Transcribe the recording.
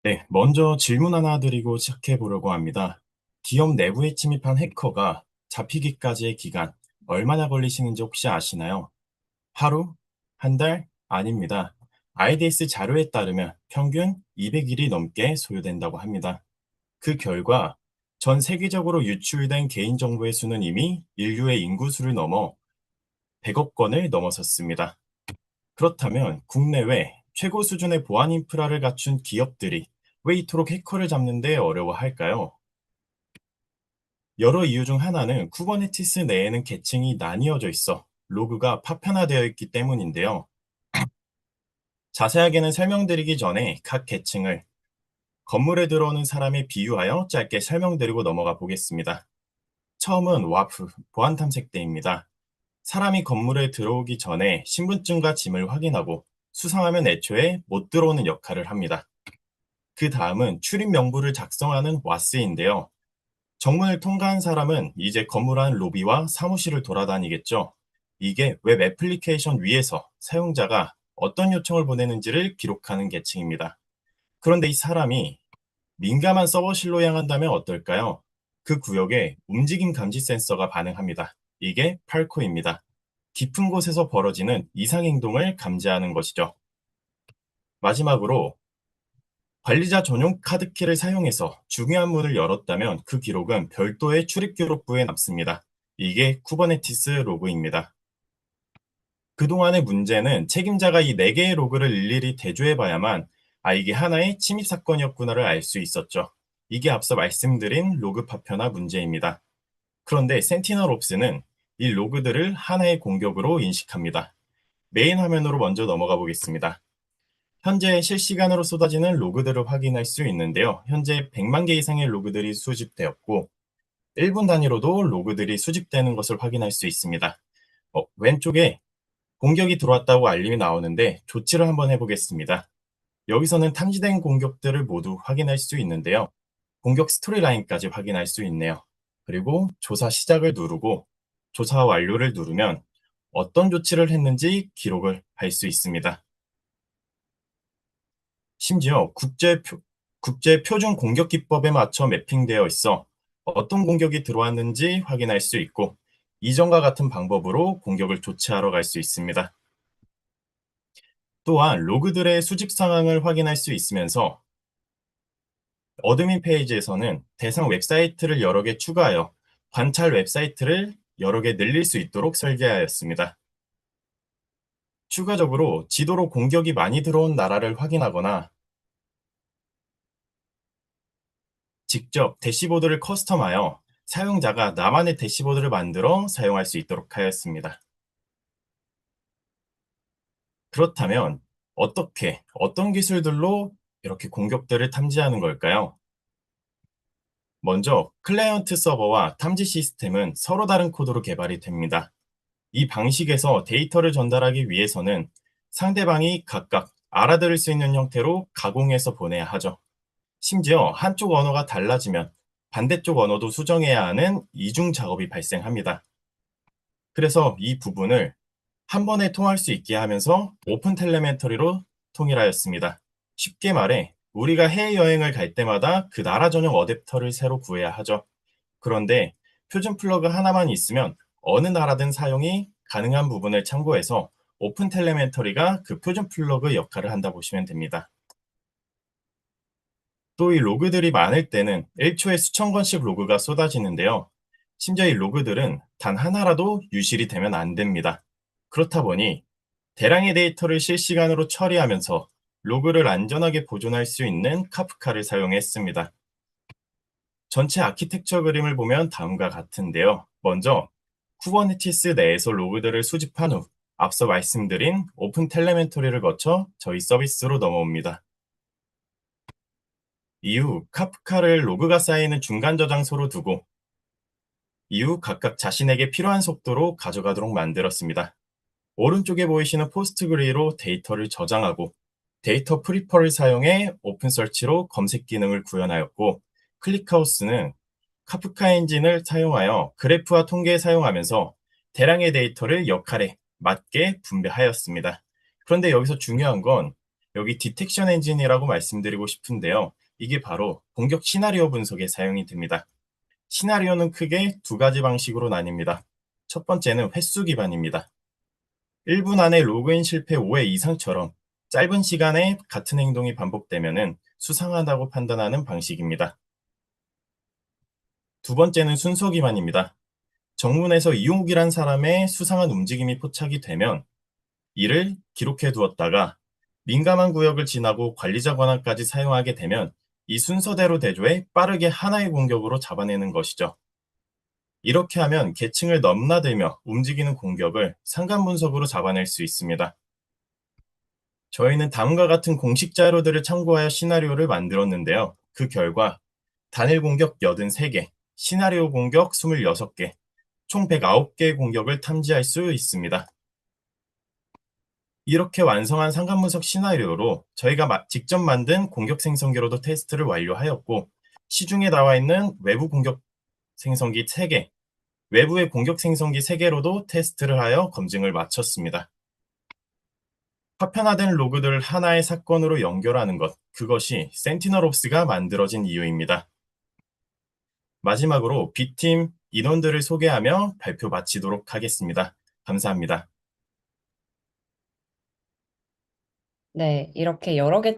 네, 먼저 질문 하나 드리고 시작해 보려고 합니다. 기업 내부에 침입한 해커가 잡히기까지의 기간 얼마나 걸리시는지 혹시 아시나요? 하루? 한 달? 아닙니다. IDS 자료에 따르면 평균 200일이 넘게 소요된다고 합니다. 그 결과 전 세계적으로 유출된 개인정보의 수는 이미 인류의 인구수를 넘어 100억 건을 넘어섰습니다. 그렇다면 국내외 최고 수준의 보안 인프라를 갖춘 기업들이 왜 이토록 해커를 잡는 데 어려워할까요? 여러 이유 중 하나는 쿠버네티스 내에는 계층이 나뉘어져 있어 로그가 파편화되어 있기 때문인데요. 자세하게는 설명드리기 전에 각 계층을 건물에 들어오는 사람에 비유하여 짧게 설명드리고 넘어가 보겠습니다. 처음은 와프, 보안 탐색대입니다. 사람이 건물에 들어오기 전에 신분증과 짐을 확인하고 수상하면 애초에 못 들어오는 역할을 합니다. 그 다음은 출입 명부를 작성하는 와스인데요. 정문을 통과한 사람은 이제 건물 안 로비와 사무실을 돌아다니겠죠. 이게 웹 애플리케이션 위에서 사용자가 어떤 요청을 보내는지를 기록하는 계층입니다. 그런데 이 사람이 민감한 서버실로 향한다면 어떨까요? 그 구역에 움직임 감지 센서가 반응합니다. 이게 팔코입니다. 깊은 곳에서 벌어지는 이상 행동을 감지하는 것이죠. 마지막으로 관리자 전용 카드키를 사용해서 중요한 문을 열었다면 그 기록은 별도의 출입 기록부에 남습니다. 이게 쿠버네티스 로그입니다. 그동안의 문제는 책임자가 이 4개의 로그를 일일이 대조해 봐야만 이게 하나의 침입 사건이었구나를 알 수 있었죠. 이게 앞서 말씀드린 로그 파편화 문제입니다. 그런데 센티널옵스는 이 로그들을 하나의 공격으로 인식합니다. 메인 화면으로 먼저 넘어가 보겠습니다. 현재 실시간으로 쏟아지는 로그들을 확인할 수 있는데요. 현재 100만 개 이상의 로그들이 수집되었고 1분 단위로도 로그들이 수집되는 것을 확인할 수 있습니다. 왼쪽에 공격이 들어왔다고 알림이 나오는데 조치를 한번 해보겠습니다. 여기서는 탐지된 공격들을 모두 확인할 수 있는데요. 공격 스토리라인까지 확인할 수 있네요. 그리고 조사 시작을 누르고 조사 완료를 누르면 어떤 조치를 했는지 기록을 할 수 있습니다. 심지어 국제 표준 공격 기법에 맞춰 매핑되어 있어 어떤 공격이 들어왔는지 확인할 수 있고 이전과 같은 방법으로 공격을 조치하러 갈 수 있습니다. 또한 로그들의 수집 상황을 확인할 수 있으면서 어드민 페이지에서는 대상 웹사이트를 여러 개 추가하여 관찰 웹사이트를 여러 개 늘릴 수 있도록 설계하였습니다. 추가적으로 지도로 공격이 많이 들어온 나라를 확인하거나 직접 대시보드를 커스텀하여 사용자가 나만의 대시보드를 만들어 사용할 수 있도록 하였습니다. 그렇다면 어떤 기술들로 이렇게 공격들을 탐지하는 걸까요? 먼저 클라이언트 서버와 탐지 시스템은 서로 다른 코드로 개발이 됩니다. 이 방식에서 데이터를 전달하기 위해서는 상대방이 각각 알아들을 수 있는 형태로 가공해서 보내야 하죠. 심지어 한쪽 언어가 달라지면 반대쪽 언어도 수정해야 하는 이중 작업이 발생합니다. 그래서 이 부분을 한 번에 통할 수 있게 하면서 오픈 텔레멘터리로 통일하였습니다. 쉽게 말해 우리가 해외여행을 갈 때마다 그 나라 전용 어댑터를 새로 구해야 하죠. 그런데 표준 플러그 하나만 있으면 어느 나라든 사용이 가능한 부분을 참고해서 오픈 텔레멘터리가 그 표준 플러그 역할을 한다 보시면 됩니다. 또 이 로그들이 많을 때는 1초에 수천 건씩 로그가 쏟아지는데요. 심지어 이 로그들은 단 하나라도 유실이 되면 안 됩니다. 그렇다 보니 대량의 데이터를 실시간으로 처리하면서 로그를 안전하게 보존할 수 있는 카프카를 사용했습니다. 전체 아키텍처 그림을 보면 다음과 같은데요. 먼저 쿠버네티스 내에서 로그들을 수집한 후 앞서 말씀드린 오픈 텔레멘토리를 거쳐 저희 서비스로 넘어옵니다. 이후 카프카를 로그가 쌓이는 중간 저장소로 두고 이후 각각 자신에게 필요한 속도로 가져가도록 만들었습니다. 오른쪽에 보이시는 포스트그레이로 데이터를 저장하고 데이터 프리퍼를 사용해 오픈서치로 검색 기능을 구현하였고 클릭하우스는 카프카 엔진을 사용하여 그래프와 통계에 사용하면서 대량의 데이터를 역할에 맞게 분배하였습니다. 그런데 여기서 중요한 건 여기 디텍션 엔진이라고 말씀드리고 싶은데요. 이게 바로 공격 시나리오 분석에 사용이 됩니다. 시나리오는 크게 두 가지 방식으로 나뉩니다. 첫 번째는 횟수 기반입니다. 1분 안에 로그인 실패 5회 이상처럼 짧은 시간에 같은 행동이 반복되면 수상하다고 판단하는 방식입니다. 두 번째는 순서 기반입니다. 정문에서 이용욱이란 사람의 수상한 움직임이 포착이 되면 이를 기록해 두었다가 민감한 구역을 지나고 관리자 권한까지 사용하게 되면 이 순서대로 대조해 빠르게 하나의 공격으로 잡아내는 것이죠. 이렇게 하면 계층을 넘나들며 움직이는 공격을 상간 분석으로 잡아낼 수 있습니다. 저희는 다음과 같은 공식 자료들을 참고하여 시나리오를 만들었는데요. 그 결과 단일 공격 83개, 시나리오 공격 26개, 총 109개의 공격을 탐지할 수 있습니다. 이렇게 완성한 상관분석 시나리오로 저희가 직접 만든 공격 생성기로도 테스트를 완료하였고, 시중에 나와 있는 외부 공격 생성기 3개, 외부의 공격 생성기 3개로도 테스트를 하여 검증을 마쳤습니다. 파편화된 로그들을 하나의 사건으로 연결하는 것, 그것이 센티널옵스가 만들어진 이유입니다. 마지막으로 B팀 인원들을 소개하며 발표 마치도록 하겠습니다. 감사합니다. 네, 이렇게 여러 개